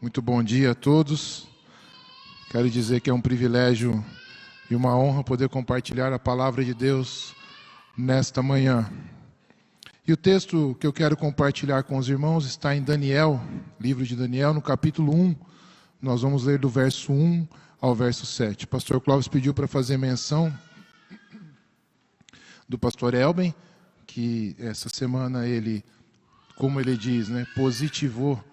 Muito bom dia a todos. Quero dizer que é um privilégio e uma honra poder compartilhar a palavra de Deus nesta manhã. E o texto que eu quero compartilhar com os irmãos está em Daniel, livro de Daniel, no capítulo 1. Nós vamos ler do verso 1 ao verso 7. O pastor Clóvis pediu para fazer menção do pastor Elben, que essa semana ele, como ele diz, positivou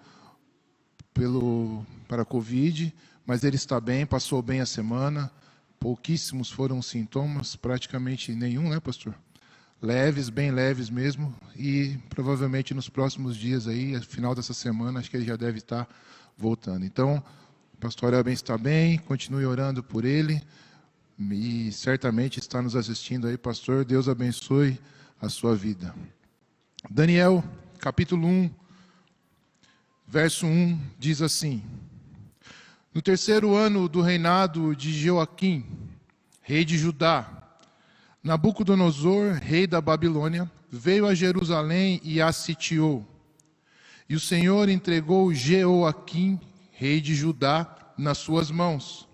para a Covid, mas ele está bem, passou bem a semana, pouquíssimos foram os sintomas, praticamente nenhum, né, pastor? Leves, bem leves mesmo, e provavelmente nos próximos dias aí, no final dessa semana, acho que ele já deve estar voltando. Então, o pastor Elben está bem, continue orando por ele, e certamente está nos assistindo aí, pastor, Deus abençoe a sua vida. Daniel, capítulo 1, verso 1, diz assim: No terceiro ano do reinado de Joaquim, rei de Judá, Nabucodonosor, rei da Babilônia, veio a Jerusalém e a sitiou. E o Senhor entregou Jeoaquim, rei de Judá, nas suas mãos,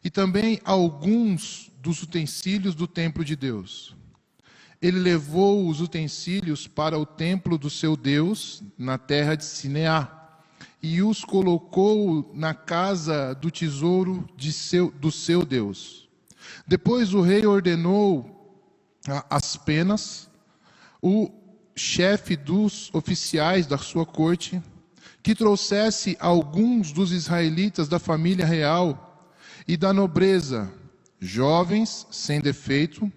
e também alguns dos utensílios do templo de Deus. Ele levou os utensílios para o templo do seu Deus, na terra de Sineá, e os colocou na casa do tesouro do seu Deus. Depois o rei ordenou as penas, o chefe dos oficiais da sua corte, que trouxesse alguns dos israelitas da família real e da nobreza, jovens, sem defeito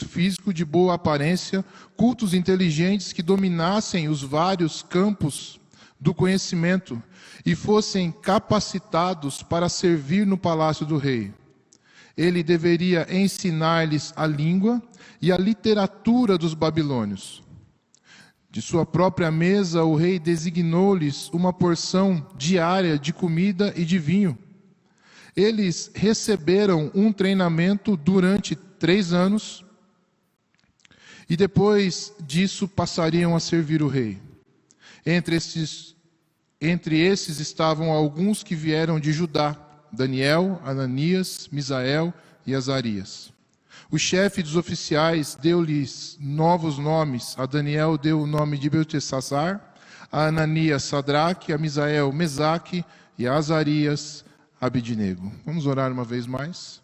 físico, de boa aparência, cultos inteligentes que dominassem os vários campos do conhecimento e fossem capacitados para servir no palácio do rei. Ele deveria ensinar-lhes a língua e a literatura dos babilônios. De sua própria mesa, o rei designou-lhes uma porção diária de comida e de vinho. Eles receberam um treinamento durante 3 anos e depois disso passariam a servir o rei. Entre esses estavam alguns que vieram de Judá: Daniel, Ananias, Misael e Azarias. O chefe dos oficiais deu-lhes novos nomes. A Daniel deu o nome de Beltesazar, a Ananias Sadraque, a Misael Mesaque e a Azarias Abidnego. Vamos orar uma vez mais.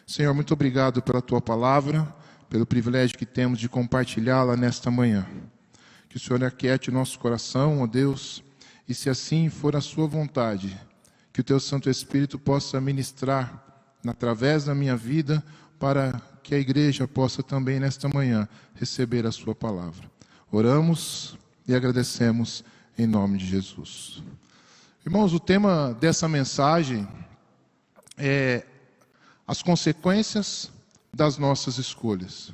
Senhor, muito obrigado pela Tua palavra, pelo privilégio que temos de compartilhá-la nesta manhã. Que o Senhor aquiete o nosso coração, ó Deus, e se assim for a Sua vontade, que o Teu Santo Espírito possa ministrar através da minha vida, para que a igreja possa também nesta manhã receber a Sua palavra. Oramos e agradecemos em nome de Jesus. Irmãos, o tema dessa mensagem é as consequências das nossas escolhas.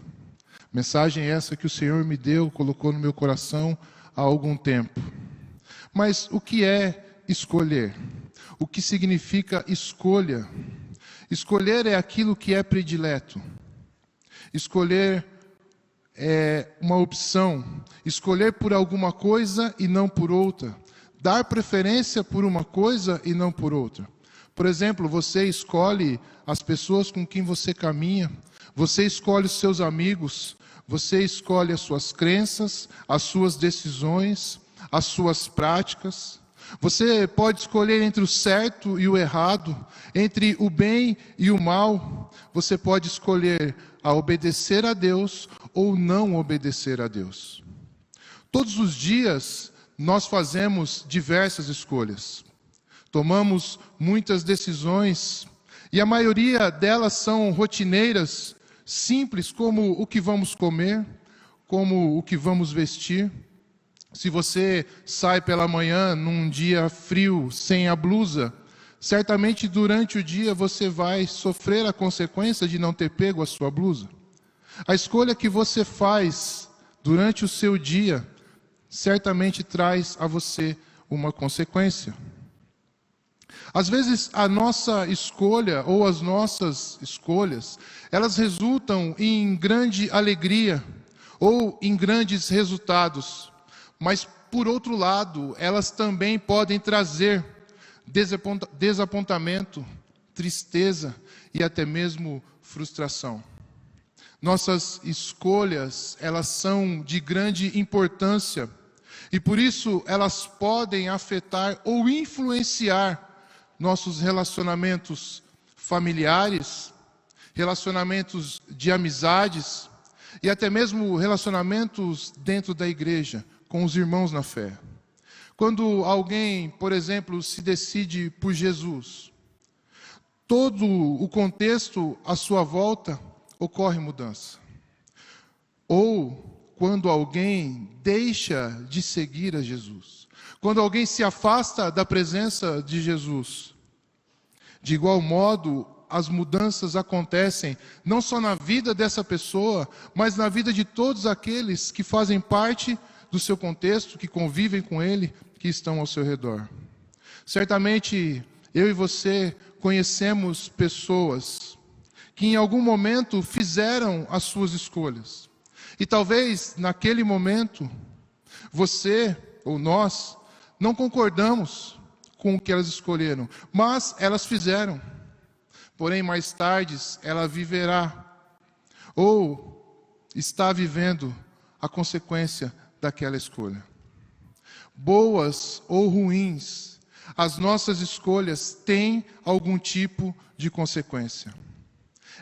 Mensagem essa que o Senhor me deu, colocou no meu coração há algum tempo. Mas o que é escolher? O que significa escolha? Escolher é aquilo que é predileto. Escolher é uma opção. Escolher por alguma coisa e não por outra. Dar preferência por uma coisa e não por outra. Por exemplo, você escolhe as pessoas com quem você caminha, você escolhe os seus amigos, você escolhe as suas crenças, as suas decisões, as suas práticas. Você pode escolher entre o certo e o errado, entre o bem e o mal. Você pode escolher a obedecer a Deus ou não obedecer a Deus. Todos os dias nós fazemos diversas escolhas. Tomamos muitas decisões e a maioria delas são rotineiras, simples, como o que vamos comer, como o que vamos vestir. Se você sai pela manhã num dia frio, sem a blusa, certamente durante o dia você vai sofrer a consequência de não ter pego a sua blusa. A escolha que você faz durante o seu dia certamente traz a você uma consequência. Às vezes a nossa escolha ou as nossas escolhas, elas resultam em grande alegria ou em grandes resultados. Mas, por outro lado, elas também podem trazer desapontamento, tristeza e até mesmo frustração. Nossas escolhas, elas são de grande importância e por isso elas podem afetar ou influenciar nossos relacionamentos familiares, relacionamentos de amizades e até mesmo relacionamentos dentro da igreja, com os irmãos na fé. Quando alguém, por exemplo, se decide por Jesus, todo o contexto à sua volta ocorre mudança. Ou quando alguém deixa de seguir a Jesus, quando alguém se afasta da presença de Jesus, de igual modo, as mudanças acontecem não só na vida dessa pessoa, mas na vida de todos aqueles que fazem parte do seu contexto, que convivem com ele, que estão ao seu redor. Certamente, eu e você conhecemos pessoas que em algum momento fizeram as suas escolhas. E talvez, naquele momento, você ou nós não concordamos com o que elas escolheram, mas elas fizeram. Porém, mais tarde, ela viverá, ou está vivendo, a consequência daquela escolha. Boas ou ruins, as nossas escolhas têm algum tipo de consequência.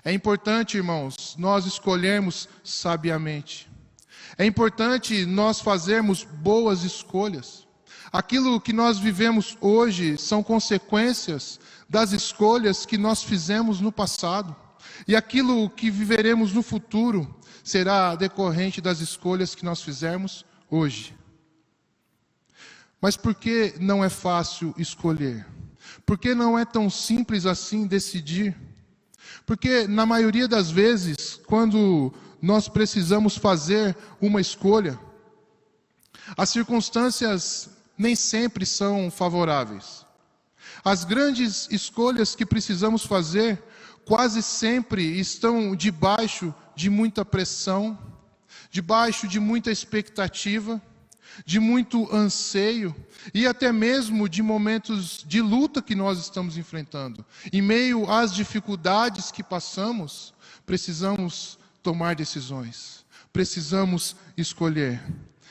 É importante, irmãos, nós escolhermos sabiamente. É importante nós fazermos boas escolhas. Aquilo que nós vivemos hoje são consequências das escolhas que nós fizemos no passado. E aquilo que viveremos no futuro será decorrente das escolhas que nós fizermos hoje. Mas por que não é fácil escolher? Por que não é tão simples assim decidir? Porque na maioria das vezes, quando nós precisamos fazer uma escolha, as circunstâncias nem sempre são favoráveis. As grandes escolhas que precisamos fazer quase sempre estão debaixo de muita pressão, debaixo de muita expectativa, de muito anseio e até mesmo de momentos de luta que nós estamos enfrentando. Em meio às dificuldades que passamos, precisamos tomar decisões, precisamos escolher.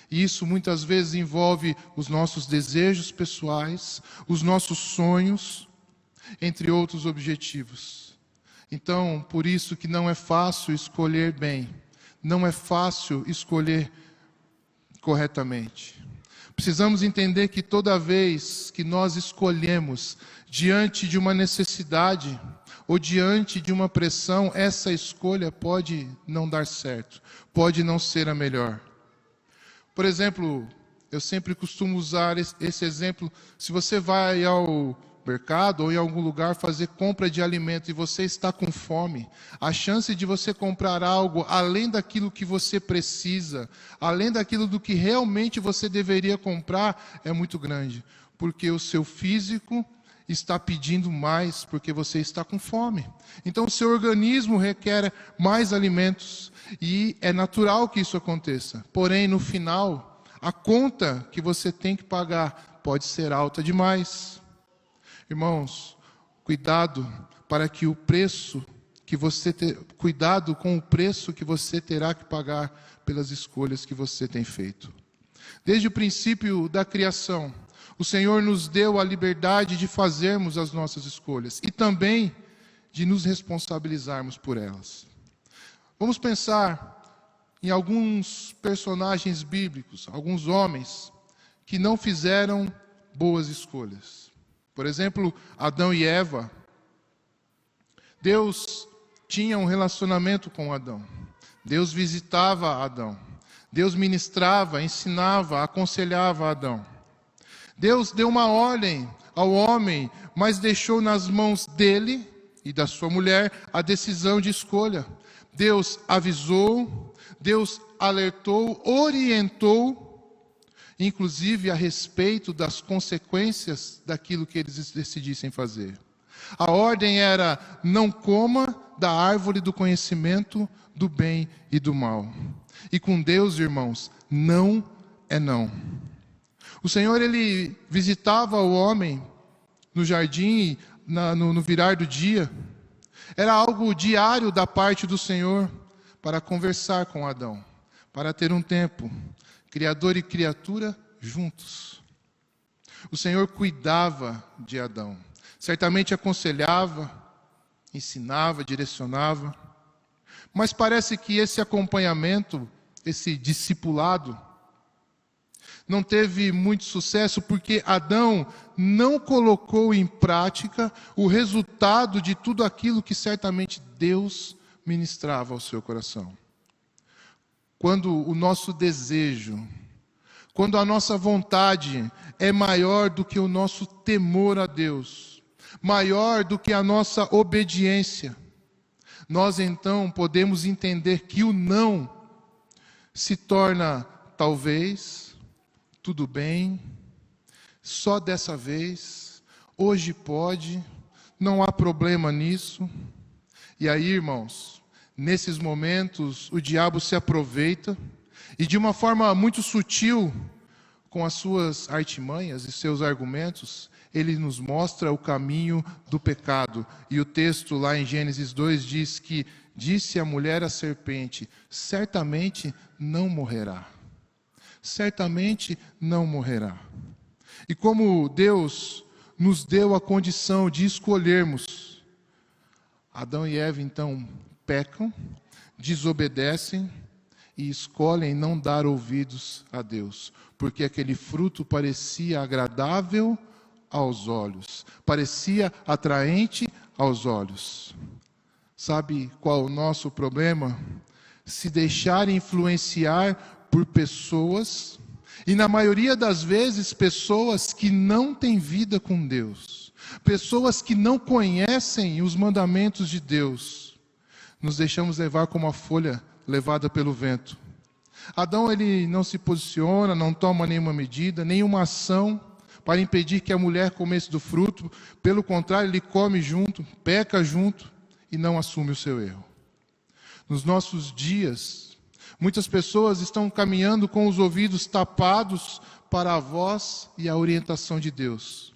E isso muitas vezes envolve os nossos desejos pessoais, os nossos sonhos, entre outros objetivos. Então, por isso que não é fácil escolher bem, não é fácil escolher corretamente. Precisamos entender que toda vez que nós escolhemos diante de uma necessidade ou diante de uma pressão, essa escolha pode não dar certo, pode não ser a melhor. Por exemplo, eu sempre costumo usar esse exemplo. Se você vai ao mercado ou em algum lugar fazer compra de alimento e você está com fome, a chance de você comprar algo além daquilo que você precisa, além daquilo do que realmente você deveria comprar, é muito grande. Porque o seu físico está pedindo mais, porque você está com fome. Então o seu organismo requer mais alimentos e é natural que isso aconteça. Porém, no final, a conta que você tem que pagar pode ser alta demais. Irmãos, cuidado cuidado com o preço que você terá que pagar pelas escolhas que você tem feito. Desde o princípio da criação, o Senhor nos deu a liberdade de fazermos as nossas escolhas e também de nos responsabilizarmos por elas. Vamos pensar em alguns personagens bíblicos, alguns homens que não fizeram boas escolhas. Por exemplo, Adão e Eva. Deus tinha um relacionamento com Adão. Deus visitava Adão. Deus ministrava, ensinava, aconselhava Adão. Deus deu uma ordem ao homem, mas deixou nas mãos dele e da sua mulher a decisão de escolha. Deus avisou, Deus alertou, orientou, inclusive a respeito das consequências daquilo que eles decidissem fazer. A ordem era: não coma da árvore do conhecimento do bem e do mal. E com Deus, irmãos, não é não. O Senhor, Ele visitava o homem no jardim, no virar do dia. Era algo diário da parte do Senhor para conversar com Adão, para ter um tempo, Criador e criatura juntos. O Senhor cuidava de Adão, certamente aconselhava, ensinava, direcionava, mas parece que esse acompanhamento, esse discipulado, não teve muito sucesso porque Adão não colocou em prática o resultado de tudo aquilo que certamente Deus ministrava ao seu coração. Quando o nosso desejo, quando a nossa vontade é maior do que o nosso temor a Deus, maior do que a nossa obediência, nós então podemos entender que o não se torna talvez, tudo bem, só dessa vez, hoje pode, não há problema nisso. E aí, irmãos, nesses momentos o diabo se aproveita e de uma forma muito sutil, com as suas artimanhas e seus argumentos, ele nos mostra o caminho do pecado. E o texto lá em Gênesis 2 diz que, disse a mulher à serpente, certamente não morrerá. Certamente não morrerá. E como Deus nos deu a condição de escolhermos, Adão e Eva então pecam, desobedecem e escolhem não dar ouvidos a Deus, porque aquele fruto parecia agradável aos olhos, parecia atraente aos olhos. Sabe qual o nosso problema? Se deixar influenciar por pessoas, e na maioria das vezes pessoas que não têm vida com Deus, pessoas que não conhecem os mandamentos de Deus, nos deixamos levar como a folha levada pelo vento. Adão, ele não se posiciona, não toma nenhuma medida, nenhuma ação para impedir que a mulher comesse do fruto, pelo contrário, ele come junto, peca junto e não assume o seu erro. Nos nossos dias, muitas pessoas estão caminhando com os ouvidos tapados para a voz e a orientação de Deus.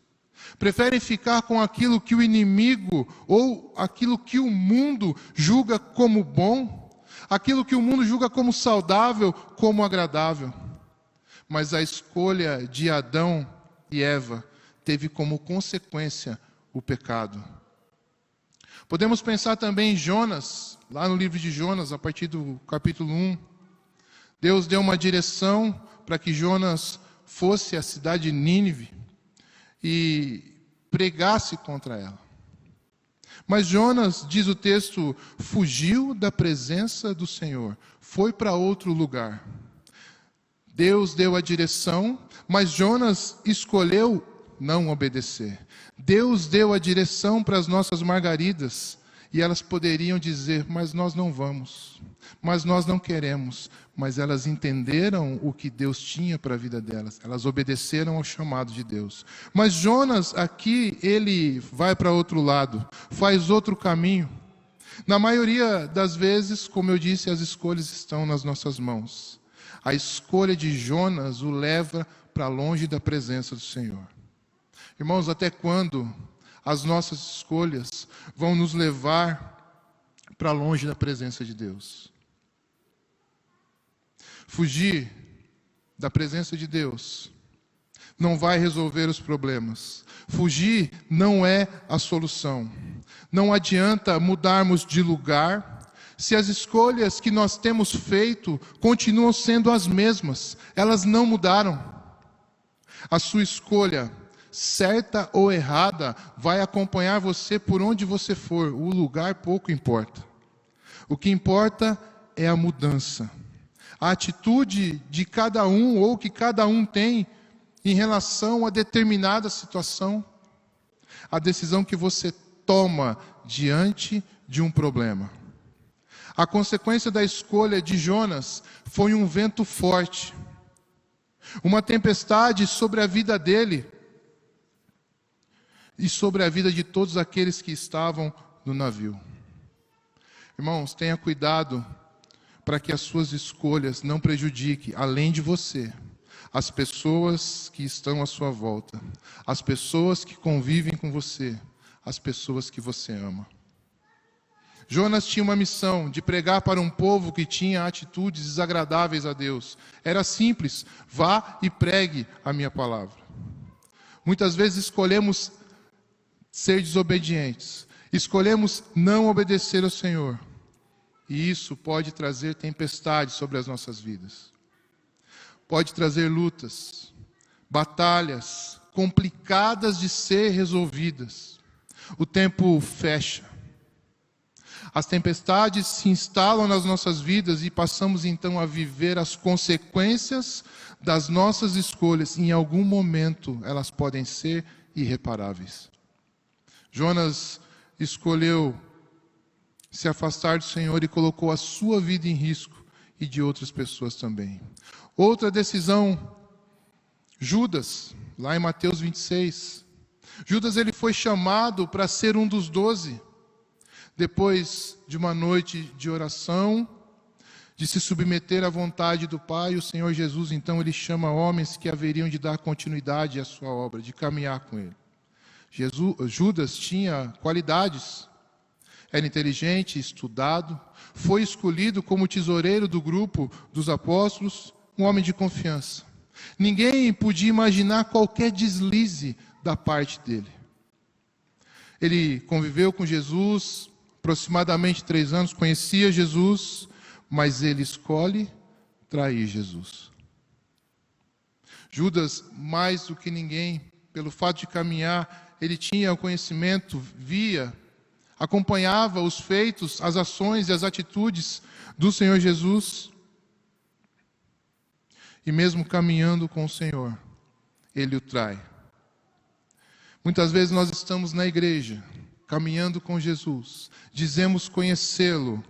Preferem ficar com aquilo que o inimigo ou aquilo que o mundo julga como bom, aquilo que o mundo julga como saudável, como agradável. Mas a escolha de Adão e Eva teve como consequência o pecado. Podemos pensar também em Jonas, lá no livro de Jonas, a partir do capítulo 1. Deus deu uma direção para que Jonas fosse à cidade de Nínive e pregasse contra ela. Mas Jonas, diz o texto, fugiu da presença do Senhor, foi para outro lugar. Deus deu a direção, mas Jonas escolheu não obedecer. Deus deu a direção para as nossas margaridas, e elas poderiam dizer, mas nós não vamos, mas nós não queremos. Mas elas entenderam o que Deus tinha para a vida delas, elas obedeceram ao chamado de Deus. Mas Jonas aqui, ele vai para outro lado, faz outro caminho. Na maioria das vezes, como eu disse, as escolhas estão nas nossas mãos. A escolha de Jonas o leva para longe da presença do Senhor. Irmãos, até quando as nossas escolhas vão nos levar para longe da presença de Deus? Fugir da presença de Deus não vai resolver os problemas. Fugir não é a solução. Não adianta mudarmos de lugar se as escolhas que nós temos feito continuam sendo as mesmas. Elas não mudaram. A sua escolha, certa ou errada, vai acompanhar você por onde você for. O lugar pouco importa. O que importa é a mudança. A atitude de cada um ou que cada um tem em relação a determinada situação. A decisão que você toma diante de um problema. A consequência da escolha de Jonas foi um vento forte. Uma tempestade sobre a vida dele e sobre a vida de todos aqueles que estavam no navio. Irmãos, tenha cuidado para que as suas escolhas não prejudiquem, além de você, as pessoas que estão à sua volta, as pessoas que convivem com você, as pessoas que você ama. Jonas tinha uma missão de pregar para um povo que tinha atitudes desagradáveis a Deus. Era simples: vá e pregue a minha palavra. Muitas vezes escolhemos ser desobedientes, escolhemos não obedecer ao Senhor. E isso pode trazer tempestades sobre as nossas vidas. Pode trazer lutas, batalhas complicadas de ser resolvidas. O tempo fecha. As tempestades se instalam nas nossas vidas e passamos então a viver as consequências das nossas escolhas. Em algum momento elas podem ser irreparáveis. Jonas escolheu se afastar do Senhor e colocou a sua vida em risco e de outras pessoas também. Outra decisão, Judas, lá em Mateus 26. Judas, ele foi chamado para ser um dos 12. Depois de uma noite de oração, de se submeter à vontade do Pai, o Senhor Jesus, então, ele chama homens que haveriam de dar continuidade à sua obra, de caminhar com ele. Judas tinha qualidades, era inteligente, estudado, foi escolhido como tesoureiro do grupo dos apóstolos, um homem de confiança. Ninguém podia imaginar qualquer deslize da parte dele. Ele conviveu com Jesus aproximadamente 3 anos, conhecia Jesus, mas ele escolhe trair Jesus. Judas, mais do que ninguém, pelo fato de caminhar, ele tinha o conhecimento, via, acompanhava os feitos, as ações e as atitudes do Senhor Jesus. E mesmo caminhando com o Senhor, ele o trai. Muitas vezes nós estamos na igreja, caminhando com Jesus, dizemos conhecê-lo,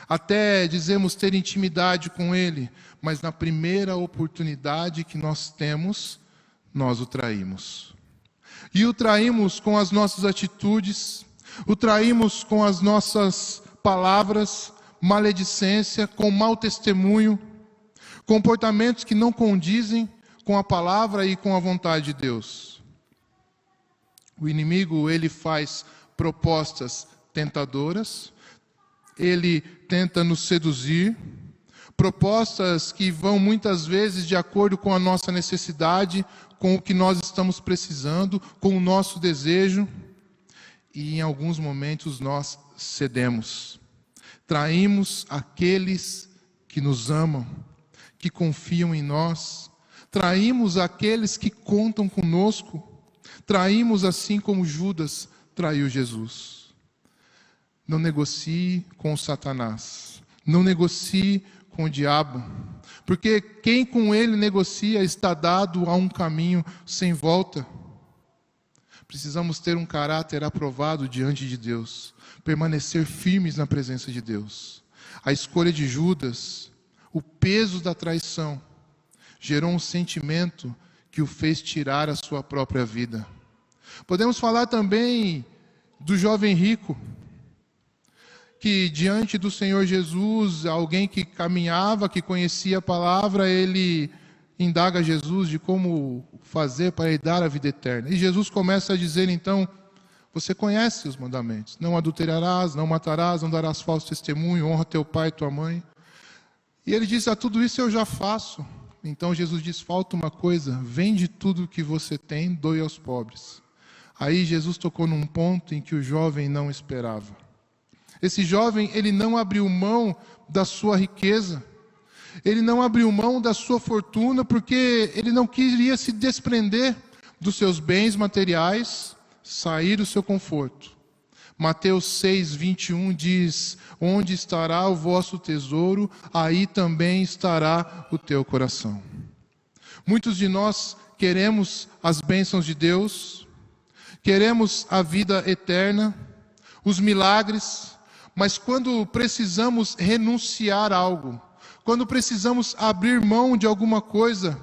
até dizemos ter intimidade com Ele, mas na primeira oportunidade que nós temos, nós o traímos. E o traímos com as nossas atitudes, o traímos com as nossas palavras, maledicência, com mau testemunho, comportamentos que não condizem com a palavra e com a vontade de Deus. O inimigo, ele faz propostas tentadoras, ele tenta nos seduzir, propostas que vão muitas vezes de acordo com a nossa necessidade, com o que nós estamos precisando, com o nosso desejo, e em alguns momentos nós cedemos. Traímos aqueles que nos amam, que confiam em nós, traímos aqueles que contam conosco, traímos assim como Judas traiu Jesus. Não negocie com Satanás, não negocie com o diabo, porque quem com ele negocia está dado a um caminho sem volta. Precisamos ter um caráter aprovado diante de Deus, permanecer firmes na presença de Deus. A escolha de Judas, o peso da traição, gerou um sentimento que o fez tirar a sua própria vida. Podemos falar também do jovem rico, que diante do Senhor Jesus, alguém que caminhava, que conhecia a palavra, ele indaga Jesus de como fazer para lhe dar a vida eterna. E Jesus começa a dizer então, você conhece os mandamentos, não adulterarás, não matarás, não darás falso testemunho, honra teu pai e tua mãe. E ele diz, tudo isso eu já faço. Então Jesus diz, falta uma coisa, vende tudo o que você tem, doe aos pobres. Aí Jesus tocou num ponto em que o jovem não esperava. Esse jovem, ele não abriu mão da sua riqueza, ele não abriu mão da sua fortuna, porque ele não queria se desprender dos seus bens materiais, sair do seu conforto. Mateus 6, 21 diz, onde estará o vosso tesouro, aí também estará o teu coração. Muitos de nós queremos as bênçãos de Deus, queremos a vida eterna, os milagres, mas quando precisamos renunciar a algo, quando precisamos abrir mão de alguma coisa,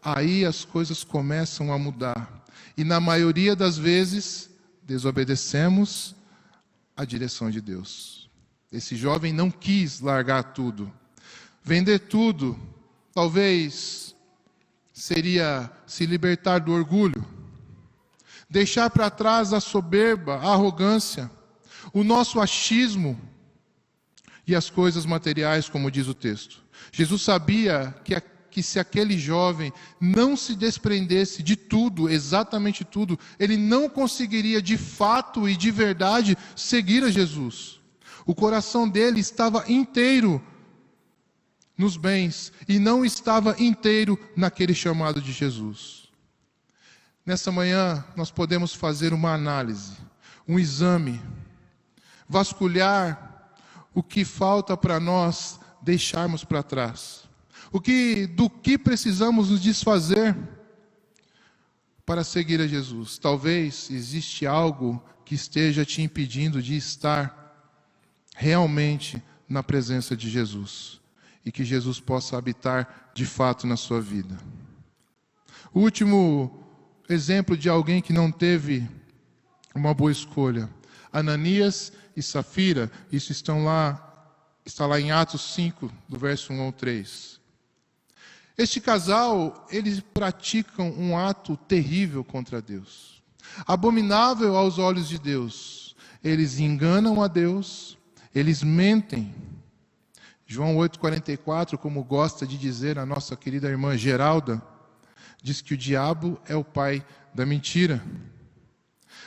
aí as coisas começam a mudar. E na maioria das vezes, desobedecemos a direção de Deus. Esse jovem não quis largar tudo, vender tudo, talvez seria se libertar do orgulho, deixar para trás a soberba, a arrogância, o nosso achismo e as coisas materiais, como diz o texto. Jesus sabia que se aquele jovem não se desprendesse de tudo, exatamente tudo, ele não conseguiria de fato e de verdade seguir a Jesus. O coração dele estava inteiro nos bens e não estava inteiro naquele chamado de Jesus. Nessa manhã nós podemos fazer uma análise, um exame, vasculhar o que falta para nós deixarmos para trás. Do que precisamos nos desfazer para seguir a Jesus. Talvez existe algo que esteja te impedindo de estar realmente na presença de Jesus. E que Jesus possa habitar de fato na sua vida. O último exemplo de alguém que não teve uma boa escolha. Ananias e Safira, isso está lá em Atos 5, do verso 1 ao 3. Este casal, eles praticam um ato terrível contra Deus. Abominável aos olhos de Deus. Eles enganam a Deus, eles mentem. João 8,44, como gosta de dizer a nossa querida irmã Geralda, diz que o diabo é o pai da mentira.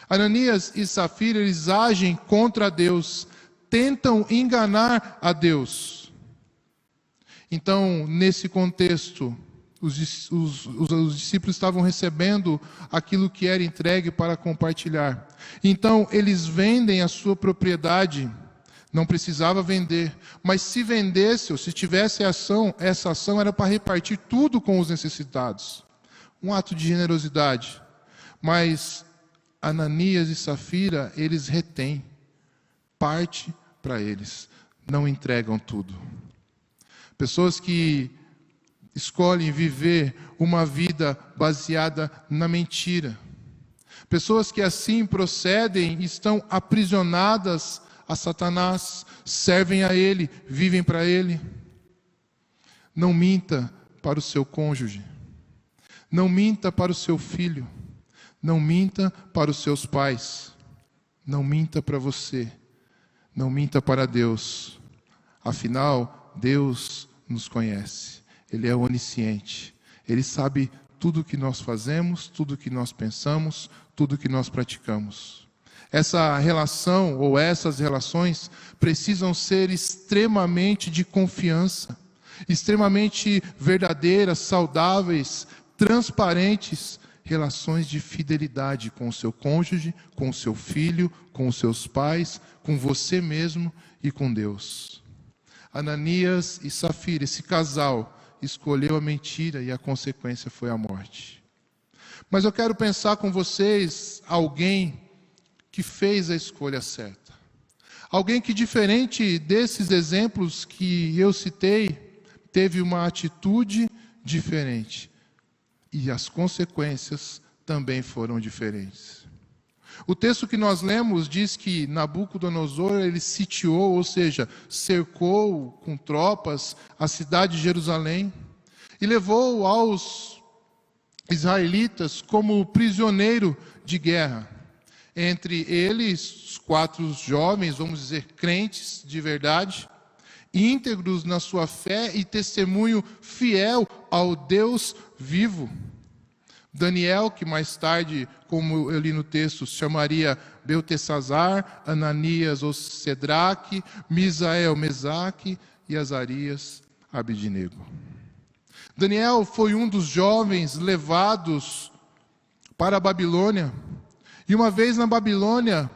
Ananias e Safira, eles agem contra Deus, tentam enganar a Deus. Então, nesse contexto, os discípulos estavam recebendo aquilo que era entregue para compartilhar. Então, eles vendem a sua propriedade. Não precisava vender, mas se vendesse, ou se tivesse essa ação era para repartir tudo com os necessitados. Um ato de generosidade. Mas Ananias e Safira, eles retêm parte para eles, não entregam tudo. Pessoas que escolhem viver uma vida baseada na mentira. Pessoas que assim procedem, estão aprisionadas a Satanás, servem a ele, vivem para ele. Não minta para o seu cônjuge. Não minta para o seu filho. Não minta para os seus pais. Não minta para você. Não minta para Deus. Afinal, Deus nos conhece. Ele é onisciente. Ele sabe tudo o que nós fazemos, tudo o que nós pensamos, tudo o que nós praticamos. Essa relação ou essas relações precisam ser extremamente de confiança, extremamente verdadeiras, saudáveis, transparentes, relações de fidelidade com o seu cônjuge, com o seu filho, com os seus pais, com você mesmo e com Deus. Ananias e Safira, esse casal, escolheu a mentira e a consequência foi a morte. Mas eu quero pensar com vocês alguém que fez a escolha certa. Alguém que, diferente desses exemplos que eu citei, teve uma atitude diferente. E as consequências também foram diferentes. O texto que nós lemos diz que Nabucodonosor, ele sitiou, ou seja, cercou com tropas a cidade de Jerusalém e levou aos israelitas como prisioneiro de guerra. Entre eles, os 4 jovens, vamos dizer, crentes de verdade, íntegros na sua fé e testemunho fiel ao Deus vivo. Daniel, que mais tarde, como eu li no texto, chamaria Beltesazar, Ananias ou Cedraque, Misael, Mesaque e Azarias, Abednego. Daniel foi um dos jovens levados para a Babilônia. E uma vez na Babilônia,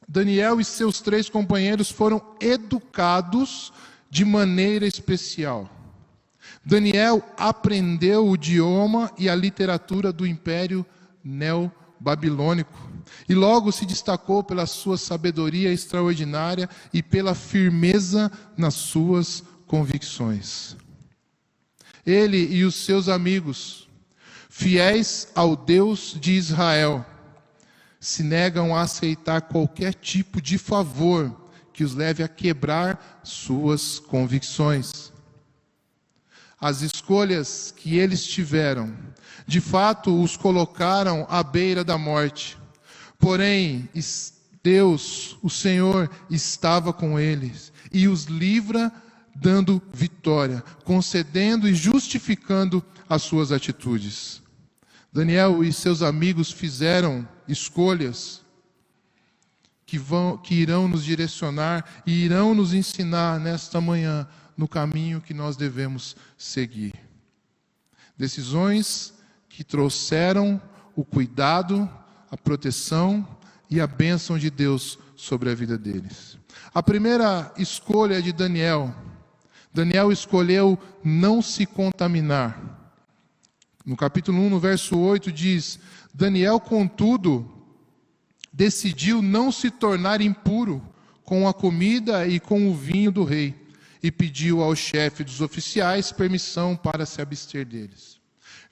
Daniel e seus 3 companheiros foram educados de maneira especial. Daniel aprendeu o idioma e a literatura do Império Neo-Babilônico. E logo se destacou pela sua sabedoria extraordinária e pela firmeza nas suas convicções. Ele e os seus amigos, fiéis ao Deus de Israel, se negam a aceitar qualquer tipo de favor que os leve a quebrar suas convicções. As escolhas que eles tiveram, de fato, os colocaram à beira da morte. Porém, Deus, o Senhor, estava com eles e os livra, dando vitória, concedendo e justificando as suas atitudes. Daniel e seus amigos fizeram escolhas que irão nos direcionar e irão nos ensinar nesta manhã no caminho que nós devemos seguir. Decisões que trouxeram o cuidado, a proteção e a bênção de Deus sobre a vida deles. A primeira escolha de Daniel escolheu não se contaminar. No capítulo 1, no verso 8, diz: Daniel, contudo, decidiu não se tornar impuro com a comida e com o vinho do rei, e pediu ao chefe dos oficiais permissão para se abster deles.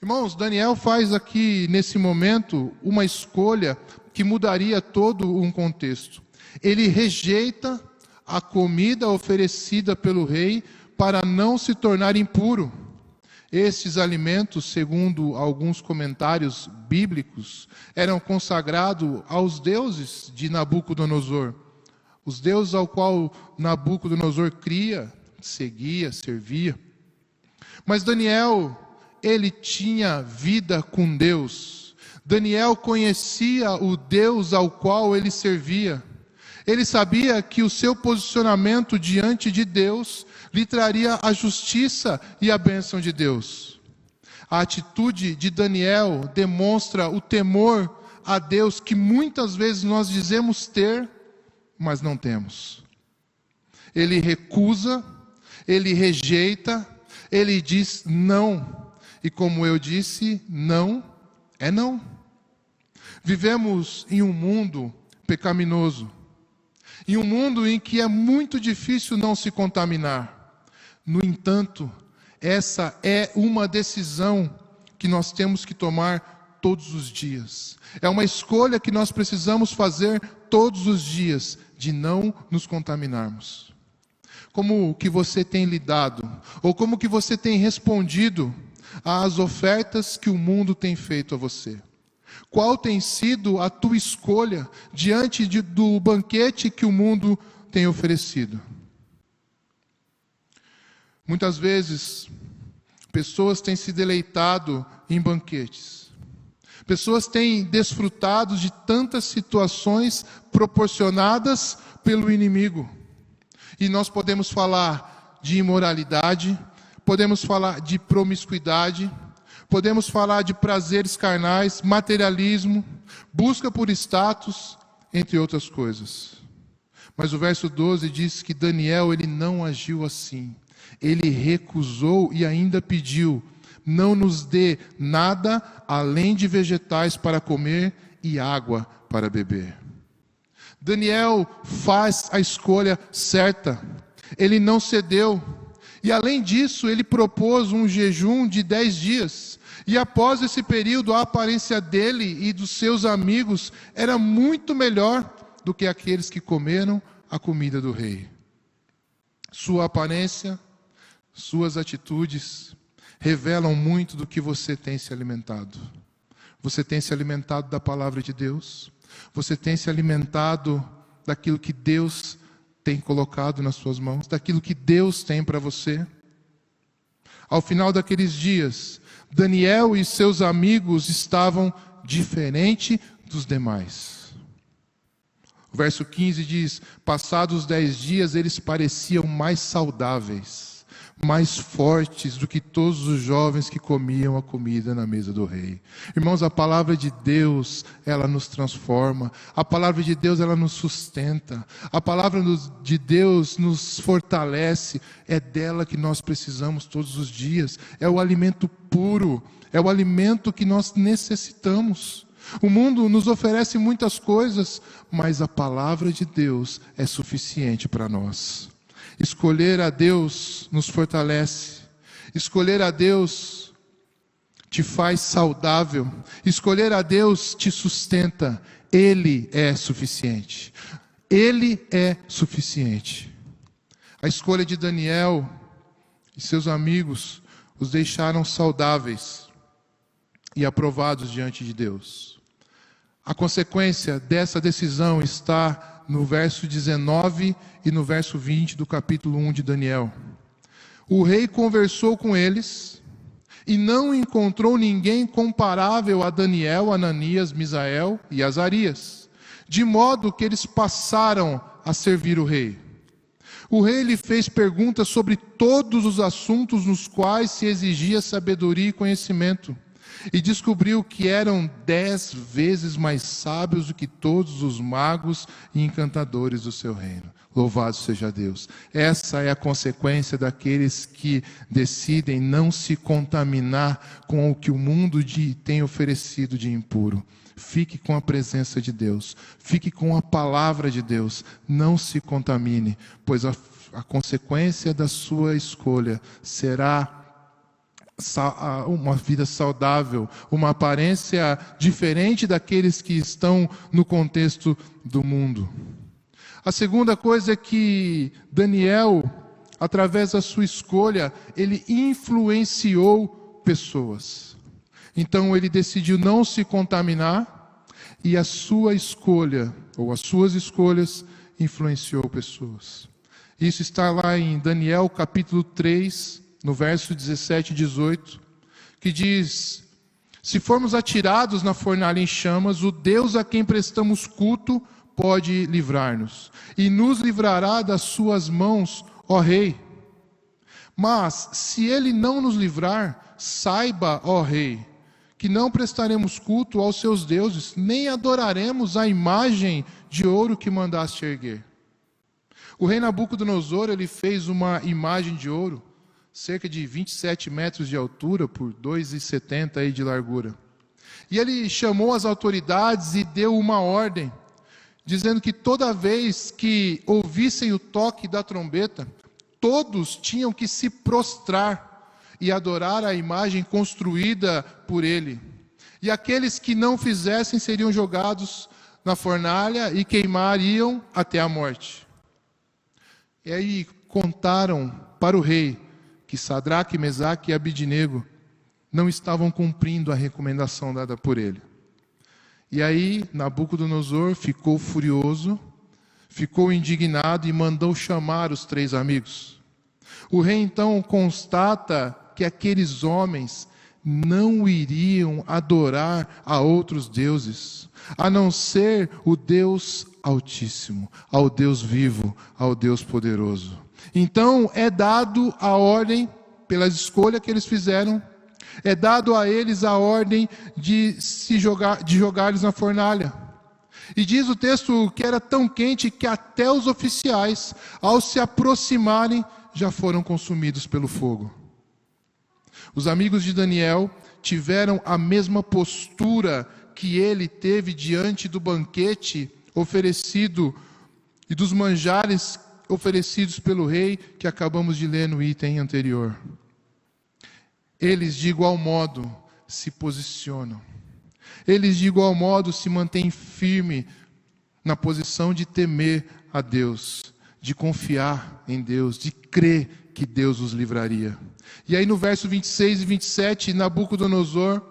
Irmãos, Daniel faz aqui, nesse momento, uma escolha que mudaria todo um contexto. Ele rejeita a comida oferecida pelo rei para não se tornar impuro. Estes alimentos, segundo alguns comentários bíblicos, eram consagrados aos deuses de Nabucodonosor. Os deuses ao qual Nabucodonosor cria, seguia, servia. Mas Daniel, ele tinha vida com Deus. Daniel conhecia o Deus ao qual ele servia. Ele sabia que o seu posicionamento diante de Deus lhe traria a justiça e a bênção de Deus. A atitude de Daniel demonstra o temor a Deus que muitas vezes nós dizemos ter, mas não temos. Ele recusa, ele rejeita, ele diz não. E como eu disse, não é não. Vivemos em um mundo pecaminoso, em um mundo em que é muito difícil não se contaminar. No entanto, essa é uma decisão que nós temos que tomar todos os dias. É uma escolha que nós precisamos fazer todos os dias, de não nos contaminarmos. Como que você tem lidado, ou como que você tem respondido às ofertas que o mundo tem feito a você? Qual tem sido a tua escolha diante do banquete que o mundo tem oferecido? Muitas vezes, pessoas têm se deleitado em banquetes. Pessoas têm desfrutado de tantas situações proporcionadas pelo inimigo. E nós podemos falar de imoralidade, podemos falar de promiscuidade, podemos falar de prazeres carnais, materialismo, busca por status, entre outras coisas. Mas o verso 12 diz que Daniel, ele não agiu assim. Ele recusou e ainda pediu: não nos dê nada além de vegetais para comer e água para beber. Daniel faz a escolha certa. Ele não cedeu. E além disso, ele propôs um jejum de 10 dias. E após esse período, a aparência dele e dos seus amigos era muito melhor do que aqueles que comeram a comida do rei. Sua aparência, suas atitudes revelam muito do que você tem se alimentado. Você tem se alimentado da palavra de Deus? Você tem se alimentado daquilo que Deus tem colocado nas suas mãos? Daquilo que Deus tem para você? Ao final daqueles dias, Daniel e seus amigos estavam diferentes dos demais. O verso 15 diz: passados 10 dias, eles pareciam mais saudáveis, mais fortes do que todos os jovens que comiam a comida na mesa do rei. Irmãos, a palavra de Deus, ela nos transforma. A palavra de Deus, ela nos sustenta. A palavra de Deus nos fortalece. É dela que nós precisamos todos os dias. É o alimento puro. É o alimento que nós necessitamos. O mundo nos oferece muitas coisas, mas a palavra de Deus é suficiente para nós. Escolher a Deus nos fortalece. Escolher a Deus te faz saudável. Escolher a Deus te sustenta. Ele é suficiente. Ele é suficiente. A escolha de Daniel e seus amigos os deixaram saudáveis e aprovados diante de Deus. A consequência dessa decisão está no verso 19 e no verso 20 do capítulo 1 de Daniel. O rei conversou com eles e não encontrou ninguém comparável a Daniel, Ananias, Misael e Azarias, de modo que eles passaram a servir o rei. O rei lhe fez perguntas sobre todos os assuntos nos quais se exigia sabedoria e conhecimento, e descobriu que eram 10 vezes mais sábios do que todos os magos e encantadores do seu reino. Louvado seja Deus. Essa é a consequência daqueles que decidem não se contaminar com o que o mundo tem oferecido de impuro. Fique com a presença de Deus, fique com a palavra de Deus, não se contamine, pois a consequência da sua escolha será uma vida saudável, uma aparência diferente daqueles que estão no contexto do mundo. A segunda coisa é que Daniel, através da sua escolha, ele influenciou pessoas. Então ele decidiu não se contaminar e a sua escolha, ou as suas escolhas, influenciou pessoas. Isso está lá em Daniel capítulo 3, no verso 17 e 18, que diz: se formos atirados na fornalha em chamas, o Deus a quem prestamos culto pode livrar-nos, e nos livrará das suas mãos, ó rei. Mas, se ele não nos livrar, saiba, ó rei, que não prestaremos culto aos seus deuses, nem adoraremos a imagem de ouro que mandaste erguer. O rei Nabucodonosor, ele fez uma imagem de ouro, cerca de 27 metros de altura, por 2,70 aí de largura. E ele chamou as autoridades e deu uma ordem, dizendo que toda vez que ouvissem o toque da trombeta, todos tinham que se prostrar e adorar a imagem construída por ele. E aqueles que não fizessem seriam jogados na fornalha e queimariam até a morte. E aí contaram para o rei que Sadraque, Mesaque e Abidnego não estavam cumprindo a recomendação dada por ele. E aí Nabucodonosor ficou furioso, ficou indignado e mandou chamar os 3 amigos. O rei então constata que aqueles homens não iriam adorar a outros deuses, a não ser o Deus Altíssimo, ao Deus vivo, ao Deus poderoso. Então é dado a ordem, pela escolha que eles fizeram, é dado a eles a ordem de jogar-lhes na fornalha. E diz o texto que era tão quente que até os oficiais, ao se aproximarem, já foram consumidos pelo fogo. Os amigos de Daniel tiveram a mesma postura que ele teve diante do banquete oferecido e dos manjares oferecidos pelo rei, que acabamos de ler no item anterior. Eles, de igual modo, se posicionam. Eles, de igual modo, se mantêm firme na posição de temer a Deus, de confiar em Deus, de crer que Deus os livraria. E aí no verso 26 e 27, Nabucodonosor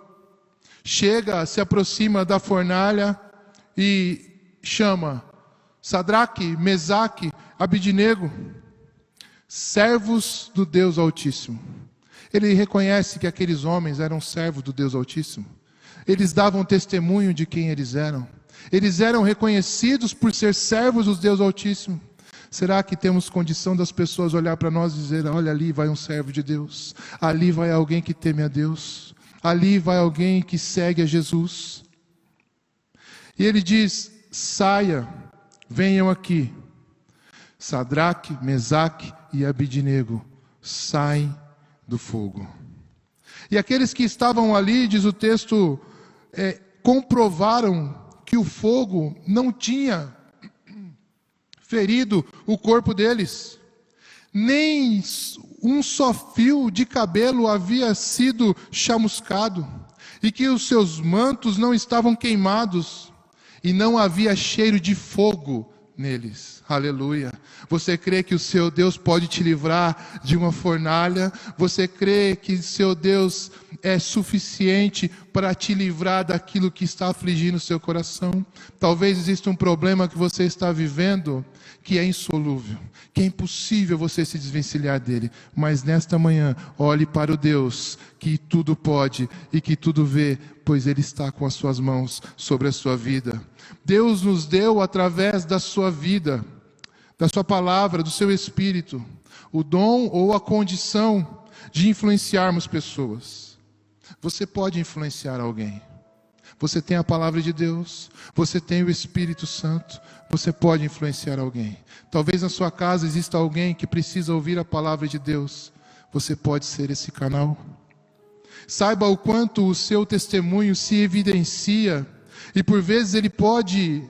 chega, se aproxima da fornalha e chama Sadraque, Mesaque, Abidnego, servos do Deus Altíssimo. Ele reconhece que aqueles homens eram servos do Deus Altíssimo. Eles davam testemunho de quem eles eram. Eles eram reconhecidos por ser servos do Deus Altíssimo. Será que temos condição das pessoas olhar para nós e dizer: olha, ali vai um servo de Deus, ali vai alguém que teme a Deus, ali vai alguém que segue a Jesus? E ele diz: saia, venham aqui. Sadraque, Mesaque e Abidnego saem do fogo. E aqueles que estavam ali, diz o texto, comprovaram que o fogo não tinha ferido o corpo deles, nem um só fio de cabelo havia sido chamuscado, e que os seus mantos não estavam queimados, e não havia cheiro de fogo neles. Aleluia. Você crê que o seu Deus pode te livrar de uma fornalha? Você crê que o seu Deus é suficiente para te livrar daquilo que está afligindo o seu coração? Talvez exista um problema que você está vivendo que é insolúvel, que é impossível você se desvencilhar dele. Mas nesta manhã, olhe para o Deus que tudo pode e que tudo vê, pois Ele está com as suas mãos sobre a sua vida. Deus nos deu através da sua vida, da sua palavra, do seu Espírito, o dom ou a condição de influenciarmos pessoas. Você pode influenciar alguém. Você tem a palavra de Deus, você tem o Espírito Santo, você pode influenciar alguém. Talvez na sua casa exista alguém que precisa ouvir a palavra de Deus. Você pode ser esse canal. Saiba o quanto o seu testemunho se evidencia e por vezes ele pode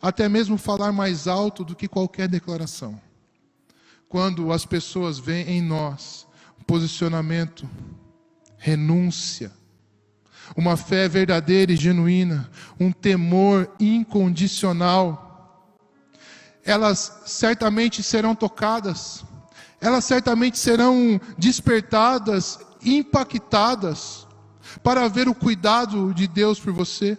até mesmo falar mais alto do que qualquer declaração. Quando as pessoas veem em nós posicionamento, renúncia, uma fé verdadeira e genuína, um temor incondicional, elas certamente serão tocadas, elas certamente serão despertadas, impactadas, para ver o cuidado de Deus por você.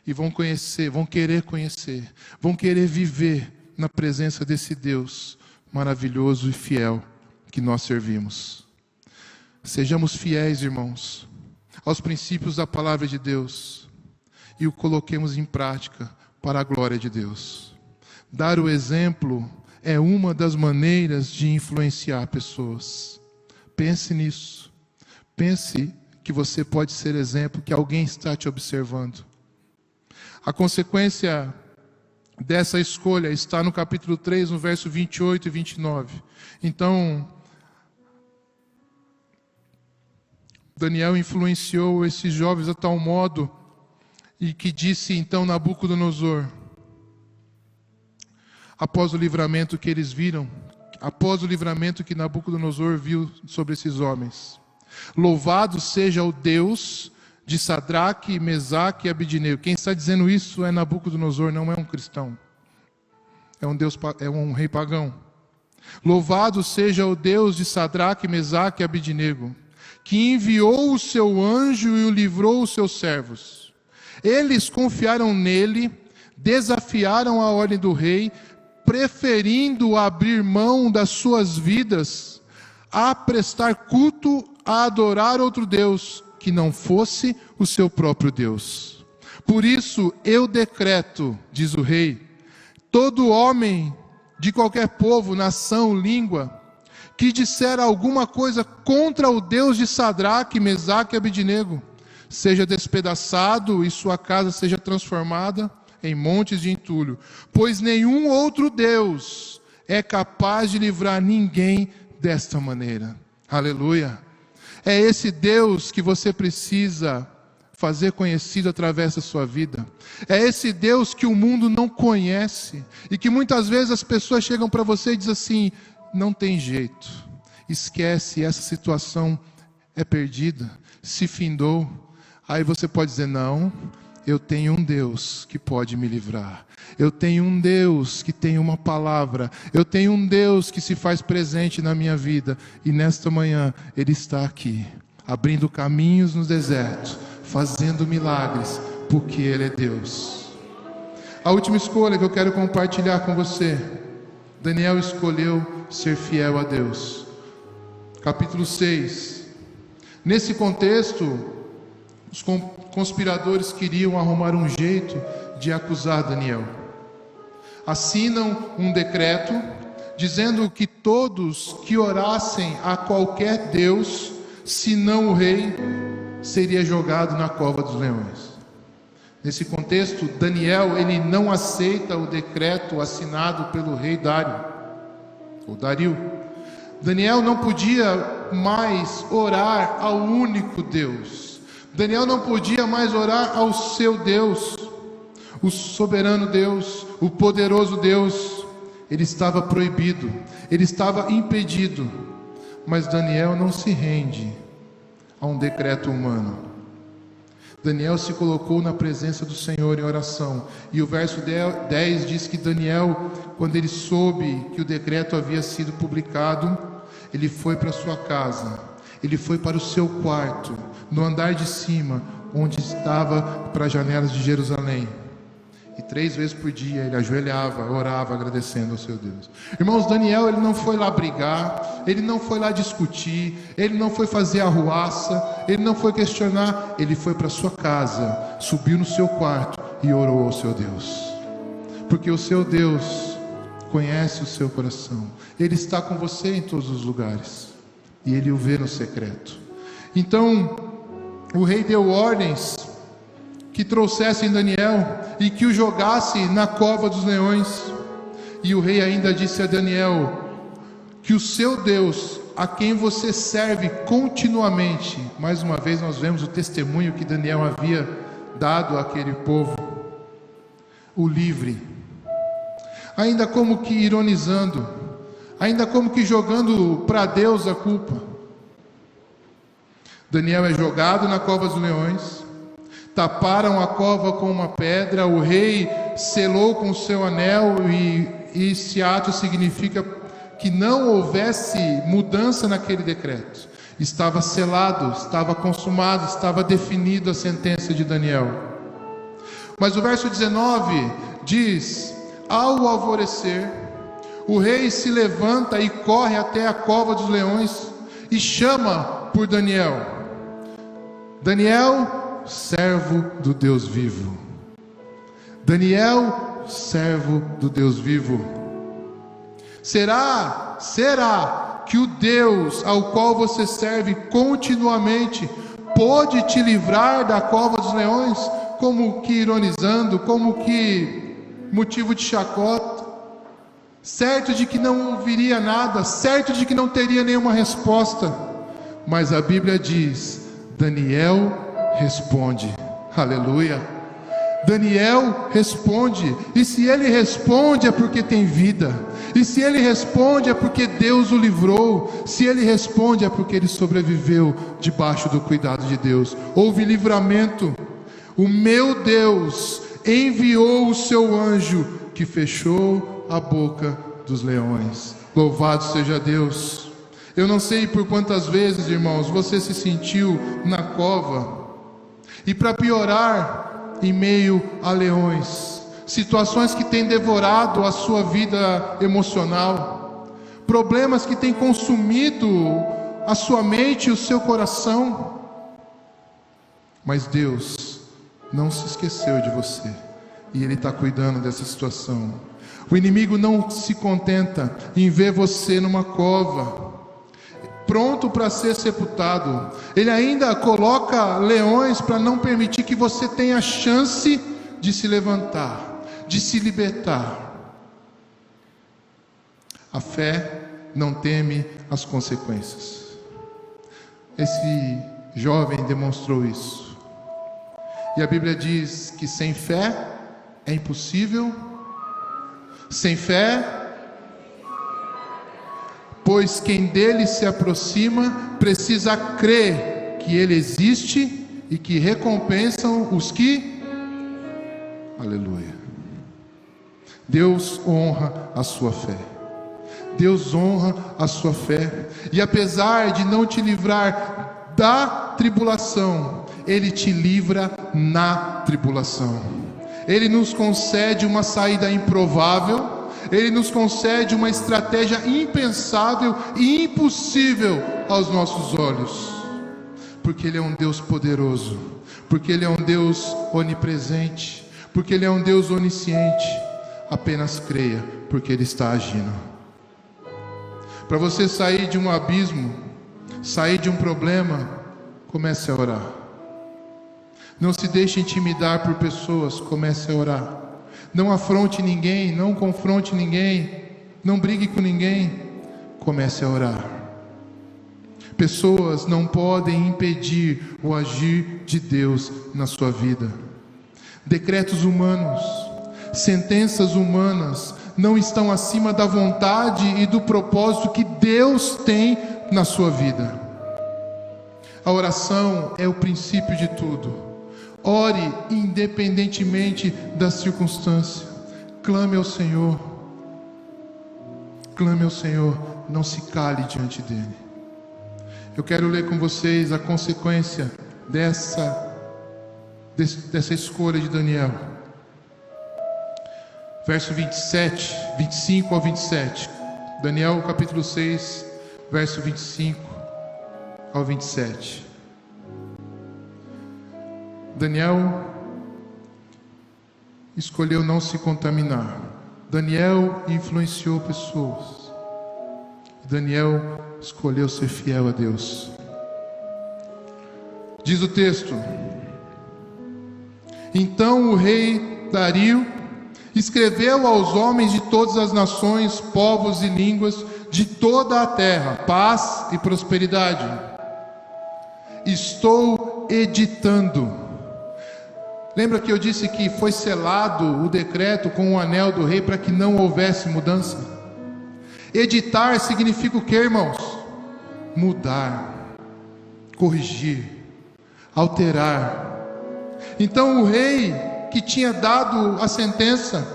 E vão conhecer, vão querer conhecer, vão querer viver na presença desse Deus maravilhoso e fiel que nós servimos. Sejamos fiéis, irmãos, aos princípios da palavra de Deus e o coloquemos em prática para a glória de Deus. Dar o exemplo é uma das maneiras de influenciar pessoas. Pense nisso. Pense que você pode ser exemplo, que alguém está te observando. A consequência dessa escolha está no capítulo 3, no verso 28 e 29. Então, Daniel influenciou esses jovens a tal modo, e que disse então Nabucodonosor, após o livramento que eles viram, após o livramento que Nabucodonosor viu sobre esses homens: louvado seja o Deus de Sadraque, Mesaque e Abidnego. Quem está dizendo isso é Nabucodonosor, não é um cristão. É um rei pagão. Louvado seja o Deus de Sadraque, Mesaque e Abidnego, que enviou o seu anjo e o livrou os seus servos. Eles confiaram nele, desafiaram a ordem do rei, preferindo abrir mão das suas vidas a prestar culto, a adorar outro Deus, que não fosse o seu próprio Deus. Por isso eu decreto, diz o rei, todo homem de qualquer povo, nação, língua, que disser alguma coisa contra o Deus de Sadraque, Mesaque e Abidnego, seja despedaçado e sua casa seja transformada em montes de entulho, pois nenhum outro Deus é capaz de livrar ninguém desta maneira. Aleluia! É esse Deus que você precisa fazer conhecido através da sua vida. É esse Deus que o mundo não conhece e que muitas vezes as pessoas chegam para você e dizem assim: não tem jeito, esquece, essa situação é perdida, se findou. Aí você pode dizer: não, eu tenho um Deus que pode me livrar. Eu tenho um Deus que tem uma palavra. Eu tenho um Deus que se faz presente na minha vida. E nesta manhã Ele está aqui, abrindo caminhos no deserto, fazendo milagres, porque Ele é Deus. A última escolha que eu quero compartilhar com você: Daniel escolheu ser fiel a Deus. Capítulo 6. Nesse contexto, os conspiradores queriam arrumar um jeito de acusar Daniel. Assinam um decreto dizendo que todos que orassem a qualquer Deus, senão o rei, seria jogado na cova dos leões. Nesse contexto, Daniel, ele não aceita o decreto assinado pelo rei Dario. Daniel não podia mais orar ao único Deus. Daniel não podia mais orar ao seu Deus, o soberano Deus, o poderoso Deus. Ele estava proibido, ele estava impedido. Mas Daniel não se rende a um decreto humano. Daniel se colocou na presença do Senhor em oração. E o verso 10 diz que Daniel, quando ele soube que o decreto havia sido publicado, ele foi para sua casa, ele foi para o seu quarto, no andar de cima, onde estava para as janelas de Jerusalém. E 3 vezes por dia ele ajoelhava, orava, agradecendo ao seu Deus. Irmãos, Daniel, ele não foi lá brigar, ele não foi lá discutir, ele não foi fazer arruaça, ele não foi questionar, ele foi para sua casa, subiu no seu quarto e orou ao seu Deus. Porque o seu Deus conhece o seu coração, ele está com você em todos os lugares, e ele o vê no secreto. Então, o rei deu ordens que trouxessem Daniel e que o jogasse na cova dos leões. E o rei ainda disse a Daniel que o seu Deus, a quem você serve continuamente, mais uma vez nós vemos o testemunho que Daniel havia dado àquele povo, o livre, ainda como que ironizando, ainda como que jogando para Deus a culpa. Daniel é jogado na cova dos leões, taparam a cova com uma pedra, o rei selou com o seu anel, e esse ato significa que não houvesse mudança naquele decreto. Estava selado, estava consumado, estava definida a sentença de Daniel. Mas o verso 19 diz: ao alvorecer, o rei se levanta e corre até a cova dos leões e chama por Daniel. Daniel, servo do Deus vivo. Daniel, servo do Deus vivo. Será que o Deus ao qual você serve continuamente pode te livrar da cova dos leões? Como que ironizando, como que motivo de chacota, certo de que não ouviria nada, certo de que não teria nenhuma resposta. Mas a Bíblia diz: Daniel responde. Aleluia. Daniel responde, e se ele responde é porque tem vida, e se ele responde é porque Deus o livrou, se ele responde é porque ele sobreviveu debaixo do cuidado de Deus. Houve livramento. O meu Deus enviou o seu anjo que fechou a boca dos leões. Louvado seja Deus. Eu não sei por quantas vezes, irmãos, você se sentiu na cova, e para piorar, em meio a leões, situações que têm devorado a sua vida emocional, problemas que têm consumido a sua mente e o seu coração. Mas Deus não se esqueceu de você, e Ele está cuidando dessa situação. O inimigo não se contenta em ver você numa cova, pronto para ser sepultado. Ele ainda coloca leões para não permitir que você tenha chance de se levantar, de se libertar. A fé não teme as consequências. Esse jovem demonstrou isso. E a Bíblia diz que sem fé é impossível. Sem fé, pois quem dele se aproxima precisa crer que ele existe e que recompensam os que... Aleluia. Deus honra a sua fé. Deus honra a sua fé. E apesar de não te livrar da tribulação, Ele te livra na tribulação. Ele nos concede uma saída improvável, Ele nos concede uma estratégia impensável e impossível aos nossos olhos, porque Ele é um Deus poderoso, porque Ele é um Deus onipresente, porque Ele é um Deus onisciente. Apenas creia, porque Ele está agindo. Para você sair de um abismo, sair de um problema, comece a orar. Não se deixe intimidar por pessoas, comece a orar. Não afronte ninguém, não confronte ninguém, não brigue com ninguém, comece a orar. Pessoas não podem impedir o agir de Deus na sua vida. Decretos humanos, sentenças humanas não estão acima da vontade e do propósito que Deus tem na sua vida. A oração é o princípio de tudo. Ore independentemente da circunstância. Clame ao Senhor. Clame ao Senhor. Não se cale diante dele. Eu quero ler com vocês a consequência dessa escolha de Daniel. Verso 25 ao 27. Daniel capítulo 6, verso 25 ao 27. Daniel escolheu não se contaminar. Daniel influenciou pessoas. Daniel escolheu ser fiel a Deus. Diz o texto: então o rei Dario escreveu aos homens de todas as nações, povos e línguas de toda a terra, paz e prosperidade. Estou editando. Lembra que eu disse que foi selado o decreto com o anel do rei para que não houvesse mudança? Editar significa o que, irmãos? Mudar, corrigir, alterar. Então o rei que tinha dado a sentença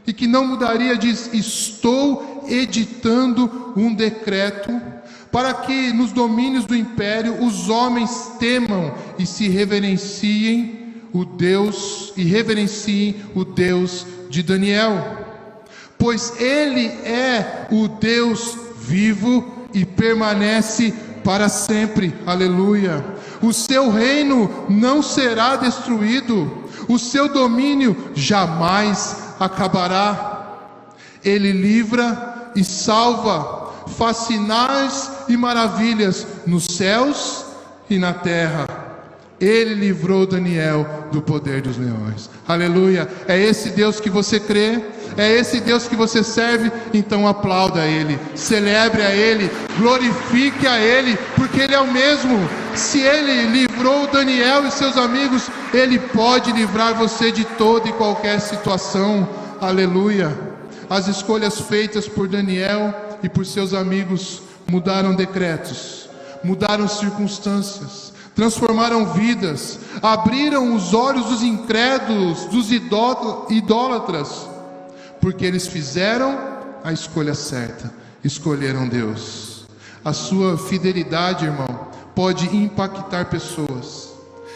e que não mudaria diz: estou editando um decreto para que nos domínios do império os homens temam e se reverenciem o Deus de Daniel, pois ele é o Deus vivo e permanece para sempre. Aleluia. O seu reino não será destruído, o seu domínio jamais acabará. Ele livra e salva, faz sinais e maravilhas nos céus e na terra. Ele livrou Daniel do poder dos leões. Aleluia. É esse Deus que você crê? É esse Deus que você serve? Então aplauda a Ele, celebre a Ele, glorifique a Ele, porque Ele é o mesmo. Se Ele livrou Daniel e seus amigos, Ele pode livrar você de toda e qualquer situação. Aleluia. As escolhas feitas por Daniel e por seus amigos mudaram decretos, mudaram circunstâncias, transformaram vidas, abriram os olhos dos incrédulos, dos idólatras, porque eles fizeram a escolha certa, escolheram Deus. A sua fidelidade, irmão, pode impactar pessoas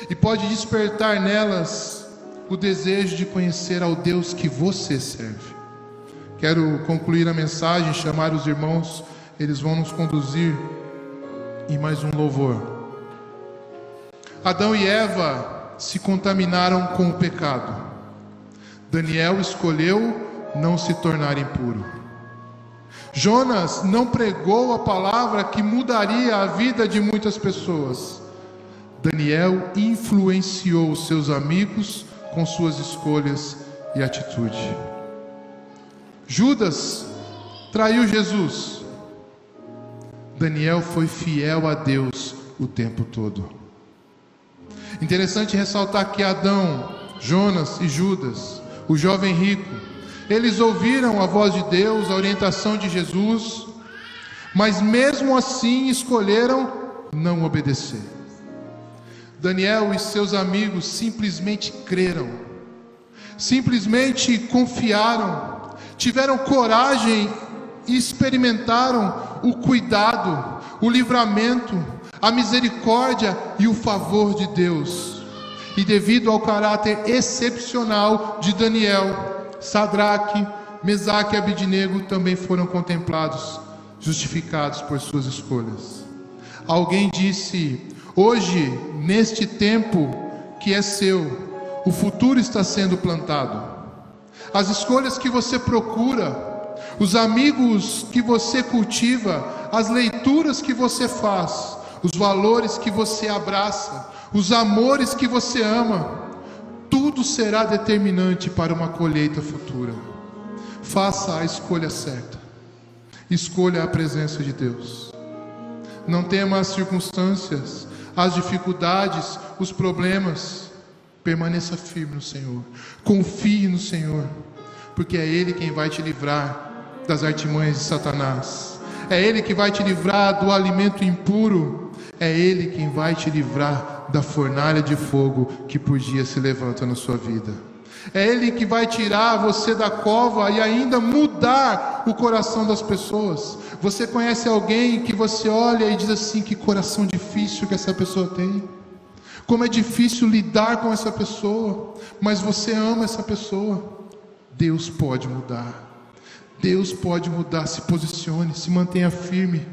e pode despertar nelas o desejo de conhecer ao Deus que você serve. Quero concluir a mensagem, chamar os irmãos, eles vão nos conduzir em mais um louvor. Adão e Eva se contaminaram com o pecado. Daniel escolheu não se tornar impuro. Jonas não pregou a palavra que mudaria a vida de muitas pessoas. Daniel influenciou os seus amigos com suas escolhas e atitude. Judas traiu Jesus. Daniel foi fiel a Deus o tempo todo. Interessante ressaltar que Adão, Jonas e Judas, o jovem rico, eles ouviram a voz de Deus, a orientação de Jesus, mas mesmo assim escolheram não obedecer. Daniel e seus amigos simplesmente creram, simplesmente confiaram, tiveram coragem e experimentaram o cuidado, o livramento, a misericórdia e o favor de Deus. E devido ao caráter excepcional de Daniel, Sadraque, Mesaque e Abidnego também foram contemplados, justificados por suas escolhas. Alguém disse: hoje, neste tempo que é seu, o futuro está sendo plantado. As escolhas que você procura, os amigos que você cultiva, as leituras que você faz, os valores que você abraça, os amores que você ama, tudo será determinante para uma colheita futura. Faça a escolha certa. Escolha a presença de Deus. Não tema as circunstâncias, as dificuldades, os problemas. Permaneça firme no Senhor. Confie no Senhor, porque é Ele quem vai te livrar das artimanhas de Satanás. É Ele que vai te livrar do alimento impuro. É Ele quem vai te livrar da fornalha de fogo que por dia se levanta na sua vida. É Ele que vai tirar você da cova e ainda mudar o coração das pessoas. Você conhece alguém que você olha e diz assim: que coração difícil que essa pessoa tem. Como é difícil lidar com essa pessoa. Mas você ama essa pessoa. Deus pode mudar. Deus pode mudar. Se posicione, se mantenha firme.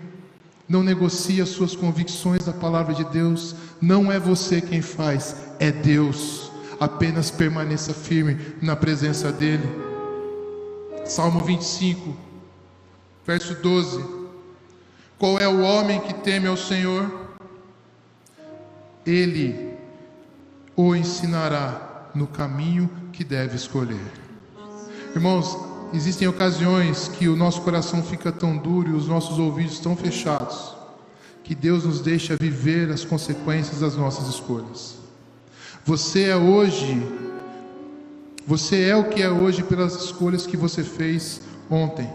Não negocie as suas convicções da palavra de Deus. Não é você quem faz, é Deus. Apenas permaneça firme na presença dEle. Salmo 25, verso 12. Qual é o homem que teme ao Senhor? Ele o ensinará no caminho que deve escolher. Irmãos, existem ocasiões que o nosso coração fica tão duro e os nossos ouvidos tão fechados, que Deus nos deixa viver as consequências das nossas escolhas. Você é o que é hoje pelas escolhas que você fez ontem.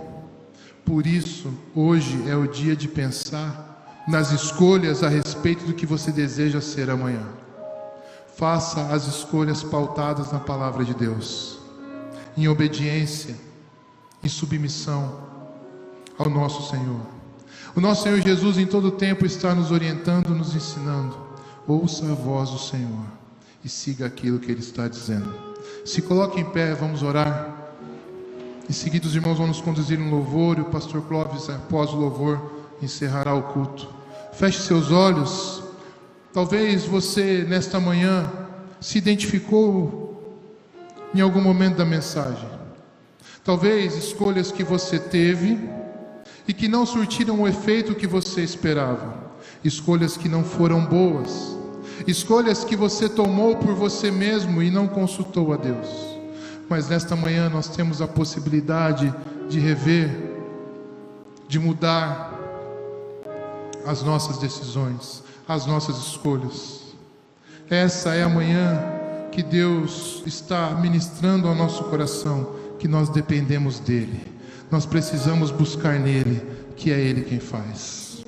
Por isso, hoje é o dia de pensar nas escolhas a respeito do que você deseja ser amanhã. Faça as escolhas pautadas na palavra de Deus, em obediência e submissão ao nosso Senhor. O nosso Senhor Jesus em todo tempo está nos orientando, nos ensinando. Ouça a voz do Senhor e siga aquilo que Ele está dizendo. Se coloque em pé, vamos orar. Em seguida os irmãos vão nos conduzir um louvor e o pastor Clóvis, após o louvor, encerrará o culto. Feche seus olhos. Talvez você nesta manhã se identificou em algum momento da mensagem. Talvez escolhas que você teve e que não surtiram o efeito que você esperava. Escolhas que não foram boas. Escolhas que você tomou por você mesmo e não consultou a Deus. Mas nesta manhã nós temos a possibilidade de rever, de mudar as nossas decisões, as nossas escolhas. Essa é a manhã que Deus está ministrando ao nosso coração, que nós dependemos dEle. Nós precisamos buscar nele, que é Ele quem faz.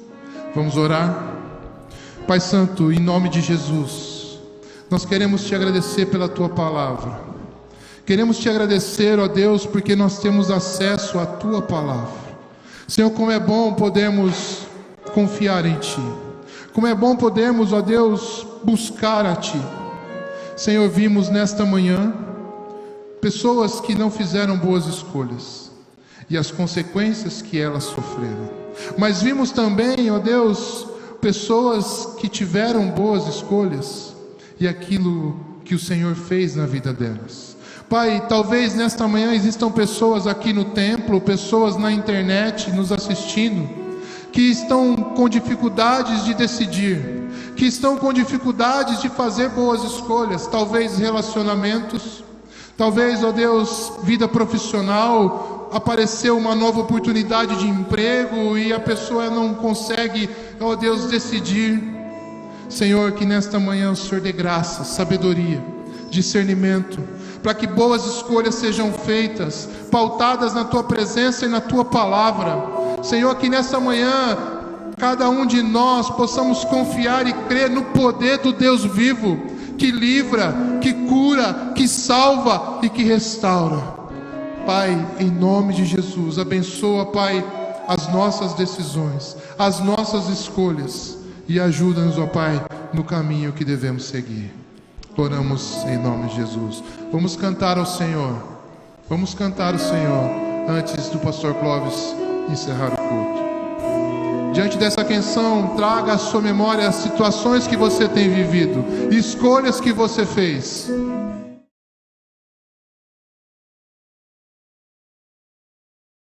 Vamos orar? Pai Santo, em nome de Jesus, nós queremos Te agradecer pela Tua palavra. Queremos Te agradecer, ó Deus, porque nós temos acesso à Tua palavra. Senhor, como é bom podermos confiar em Ti. Como é bom podermos, ó Deus, buscar a Ti. Senhor, vimos nesta manhã pessoas que não fizeram boas escolhas e as consequências que elas sofreram. Mas vimos também, ó Deus, pessoas que tiveram boas escolhas e aquilo que o Senhor fez na vida delas. Pai, talvez nesta manhã existam pessoas aqui no templo, pessoas na internet nos assistindo, que estão com dificuldades de decidir, que estão com dificuldades de fazer boas escolhas, talvez relacionamentos, talvez, ó Deus, vida profissional, apareceu uma nova oportunidade de emprego e a pessoa não consegue, ó Deus, decidir. Senhor, que nesta manhã o Senhor dê graça, sabedoria, discernimento, para que boas escolhas sejam feitas, pautadas na Tua presença e na Tua palavra. Senhor, que nesta manhã cada um de nós possamos confiar e crer no poder do Deus vivo, que livra, que cura, que salva e que restaura. Pai, em nome de Jesus, abençoa, Pai, as nossas decisões, as nossas escolhas e ajuda-nos, ó Pai, no caminho que devemos seguir. Oramos em nome de Jesus. Vamos cantar ao Senhor. Vamos cantar ao Senhor antes do pastor Clóvis encerrar o culto. Diante dessa canção, traga à sua memória as situações que você tem vivido, escolhas que você fez.